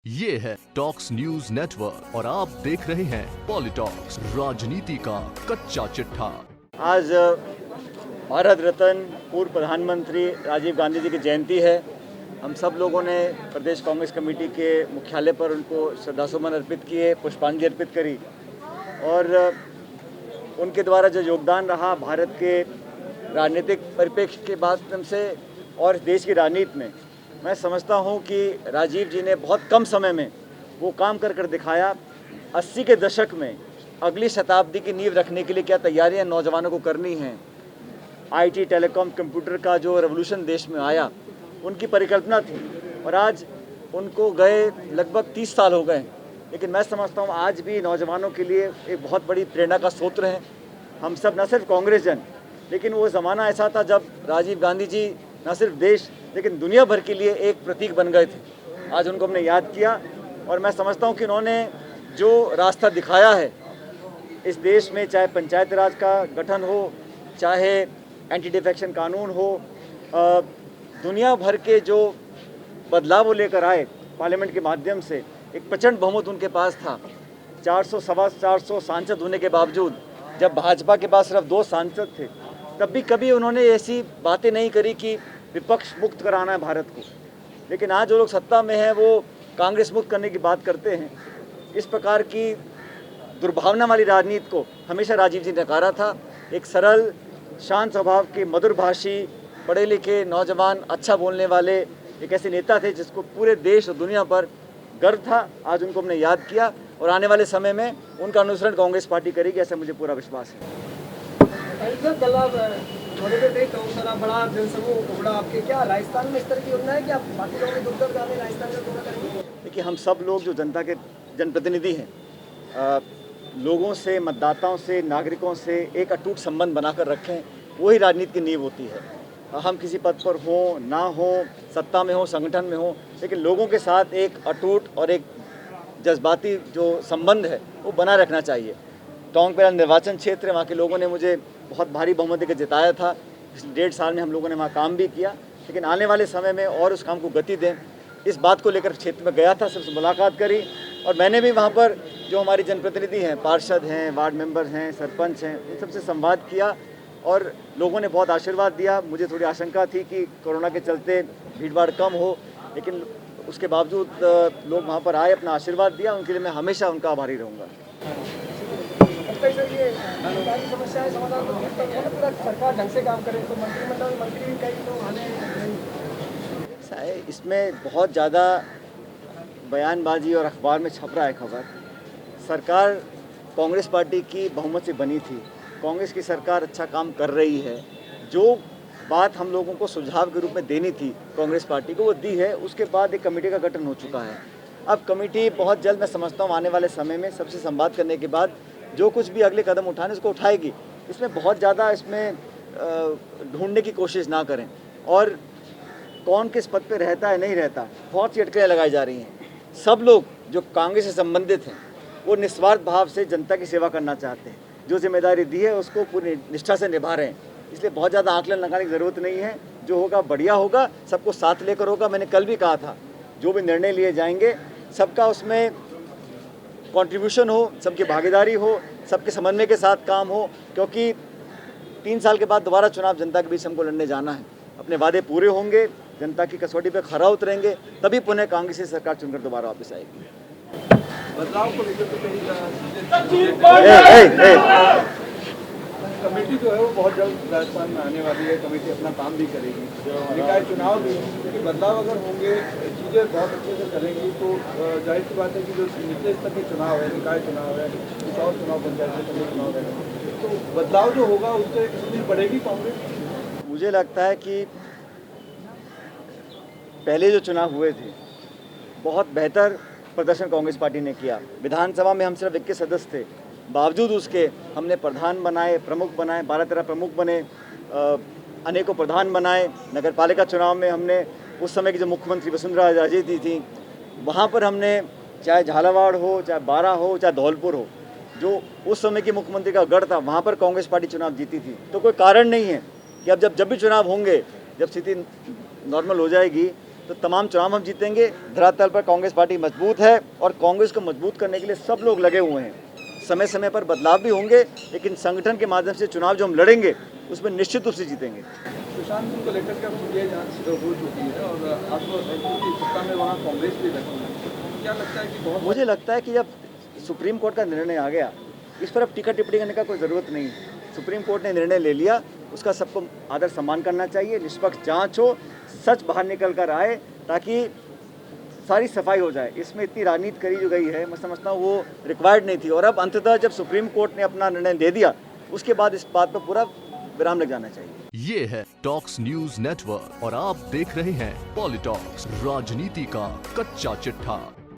ये है talks news network और आप देख रहे हैं पॉलिटॉक्स, राजनीति का कच्चा चिट्ठा। आज भारत रत्न पूर्व प्रधानमंत्री राजीव गांधी जी की जयंती है। हम सब लोगों ने प्रदेश कांग्रेस कमेटी के मुख्यालय पर उनको श्रद्धासुमन अर्पित किए, पुष्पांजलि अर्पित करी और उनके द्वारा जो योगदान रहा भारत के राजनीतिक परिप्रेक्ष्य के माध्यम से और देश की राजनीति में, मैं समझता हूं कि राजीव जी ने बहुत कम समय में वो काम कर दिखाया। 80 के दशक में अगली शताब्दी की नींव रखने के लिए क्या तैयारियां नौजवानों को करनी हैं। आईटी, टेलीकॉम, कंप्यूटर का जो रेवोल्यूशन देश में आया, उनकी परिकल्पना थी और आज उनको गए लगभग 30 साल हो गए, लेकिन मैं समझता हूँ आज भी नौजवानों के लिए एक बहुत बड़ी प्रेरणा का स्रोत हैं। हम सब न सिर्फ कांग्रेस जन, लेकिन वो ज़माना ऐसा था जब राजीव गांधी जी न सिर्फ देश लेकिन दुनिया भर के लिए एक प्रतीक बन गए थे। आज उनको हमने याद किया और मैं समझता हूँ कि उन्होंने जो रास्ता दिखाया है इस देश में, चाहे पंचायत राज का गठन हो, चाहे एंटी डिफेक्शन कानून हो, दुनिया भर के जो बदलाव वो लेकर आए पार्लियामेंट के माध्यम से, एक प्रचंड बहुमत उनके पास था। 400 सवा 400 सांसद होने के बावजूद, जब भाजपा के पास सिर्फ 2 सांसद थे, तब भी कभी उन्होंने ऐसी बातें नहीं करी कि विपक्ष मुक्त कराना है भारत को। लेकिन आज जो लोग सत्ता में हैं वो कांग्रेस मुक्त करने की बात करते हैं। इस प्रकार की दुर्भावना वाली राजनीति को हमेशा राजीव जी ने नकारा था। एक सरल, शांत स्वभाव के, मधुरभाषी, पढ़े लिखे नौजवान, अच्छा बोलने वाले एक ऐसे नेता थे जिसको पूरे देश और दुनिया पर गर्व था। आज उनको हमने याद किया और आने वाले समय में उनका अनुसरण कांग्रेस पार्टी करेगी, ऐसा मुझे पूरा विश्वास है। बड़ा जनसमूह उमड़ा आपके, क्या राजस्थान में इस तरह की योजना है कि आप बाकी लोगों के दुर्दर्द गाने राजस्थान का दौरा करेंगे? देखिए, हम सब लोग जो जनता के जनप्रतिनिधि हैं, लोगों से, मतदाताओं से, नागरिकों से एक अटूट संबंध बनाकर रखें, वही राजनीति की नींव होती है। हम किसी पद पर हों ना हों, सत्ता में हों, संगठन में हों, लेकिन लोगों के साथ एक अटूट और एक जज्बाती जो संबंध है वो बना रखना चाहिए। टोंक मेरा निर्वाचन क्षेत्र है, वहाँ के लोगों ने मुझे बहुत भारी बहुमत देकर जिताया था। पिछले 1.5 साल में हम लोगों ने वहाँ काम भी किया, लेकिन आने वाले समय में और उस काम को गति दें, इस बात को लेकर क्षेत्र में गया था, सबसे मुलाकात करी और मैंने भी वहाँ पर जो हमारे जनप्रतिनिधि हैं, पार्षद हैं, वार्ड मेंबर हैं, सरपंच हैं, उन सबसे संवाद किया और लोगों ने बहुत आशीर्वाद दिया। मुझे थोड़ी आशंका थी कि कोरोना के चलते भीड़-भाड़ कम हो, लेकिन उसके बावजूद लोग वहाँ पर आए, अपना आशीर्वाद दिया। उनके लिए मैं हमेशा उनका आभारी रहूँगा। समस्याएं समाधान पूरा सरकार ढंग से काम करे तो मंत्रिमंडल मंत्री भी कई तो आने, इसमें बहुत ज़्यादा बयानबाजी और अखबार में छप रहा है खबर। सरकार कांग्रेस पार्टी की बहुमत से बनी थी, कांग्रेस की सरकार अच्छा काम कर रही है। जो बात हम लोगों को सुझाव के रूप में देनी थी कांग्रेस पार्टी को, वो दी है। उसके बाद एक कमेटी का गठन हो चुका है। अब कमेटी बहुत जल्द, मैं समझता हूँ आने वाले समय में सबसे संवाद करने के बाद जो कुछ भी अगले कदम उठाने उसको उठाएगी। इसमें बहुत ज़्यादा इसमें ढूंढने की कोशिश ना करें और कौन किस पद पे रहता है नहीं रहता, बहुत सी अटकलें लगाई जा रही हैं। सब लोग जो कांग्रेस से संबंधित हैं वो निस्वार्थ भाव से जनता की सेवा करना चाहते हैं। जो जिम्मेदारी दी है उसको पूरी निष्ठा से निभा रहे हैं, इसलिए बहुत ज़्यादा आकलन लगाने की ज़रूरत नहीं है। जो होगा बढ़िया होगा, सबको साथ लेकर होगा। मैंने कल भी कहा था, जो भी निर्णय लिए जाएंगे सबका उसमें कंट्रीब्यूशन हो, सबकी भागीदारी हो, सबके समन्वय के साथ काम हो, क्योंकि 3 साल के बाद दोबारा चुनाव जनता के बीच हमको लड़ने जाना है। अपने वादे पूरे होंगे, जनता की कसौटी पे खरा उतरेंगे, तभी पुनः कांग्रेस की सरकार चुनकर दोबारा वापस आएगी। बदलाव को लेकर कमेटी जो है वो बहुत जल्द राजस्थान में आने वाली है। कमेटी अपना काम भी करेगी, निकाय चुनाव भी, क्योंकि बदलाव अगर होंगे, चीज़ें बहुत अच्छे से चलेंगी तो जाहिर सी बात है कि जो निचले स्तर के चुनाव है, निकाय चुनाव है, कुछ और चुनाव, पंचायत चुनाव है, तो बदलाव जो होगा उससे स्थिति बढ़ेगी कांग्रेस। मुझे लगता है कि पहले जो चुनाव हुए थे बहुत बेहतर प्रदर्शन कांग्रेस पार्टी ने किया। विधानसभा में हम सिर्फ 21 सदस्य थे, बावजूद उसके हमने प्रधान बनाए, प्रमुख बनाए, 12-13 प्रमुख बने, अनेकों प्रधान बनाए। नगर पालिका चुनाव में हमने उस समय की जो मुख्यमंत्री वसुंधरा राजे थी, वहाँ पर हमने चाहे झालावाड़ हो, चाहे बारा हो, चाहे धौलपुर हो, जो उस समय की मुख्यमंत्री का गढ़ था, वहाँ पर कांग्रेस पार्टी चुनाव जीती थी। तो कोई कारण नहीं है कि अब जब भी चुनाव होंगे, जब स्थिति नॉर्मल हो जाएगी तो तमाम चुनाव हम जीतेंगे। धरातल पर कांग्रेस पार्टी मजबूत है और कांग्रेस को मजबूत करने के लिए सब लोग लगे हुए हैं। समय समय पर बदलाव भी होंगे, लेकिन संगठन के माध्यम से चुनाव जो हम लड़ेंगे उसमें निश्चित रूप से जीतेंगे। सुशांत सिंह को लेकर के अब ये जांच हो चुकी है और आपको सत्ता में वहाँ कांग्रेस भी रखी है, क्या लगता है कि बहुत मुझे लगता है कि जब सुप्रीम कोर्ट का निर्णय आ गया, इस पर अब टीका टिप्पणी करने का कोई ज़रूरत नहीं है। सुप्रीम कोर्ट ने निर्णय ले लिया, उसका सबको आदर सम्मान करना चाहिए। निष्पक्ष जांच हो, सच बाहर निकल कर आए, ताकि सारी सफाई हो जाए। इसमें इतनी राजनीति करी जो गई है, मैं समझता हूँ वो रिक्वायर्ड नहीं थी। और अब अंततः जब सुप्रीम कोर्ट ने अपना निर्णय दे दिया, उसके बाद इस बात पर पूरा विराम लग जाना चाहिए। ये है टॉक्स न्यूज नेटवर्क और आप देख रहे हैं पॉलिटॉक्स, राजनीति का कच्चा चिट्ठा।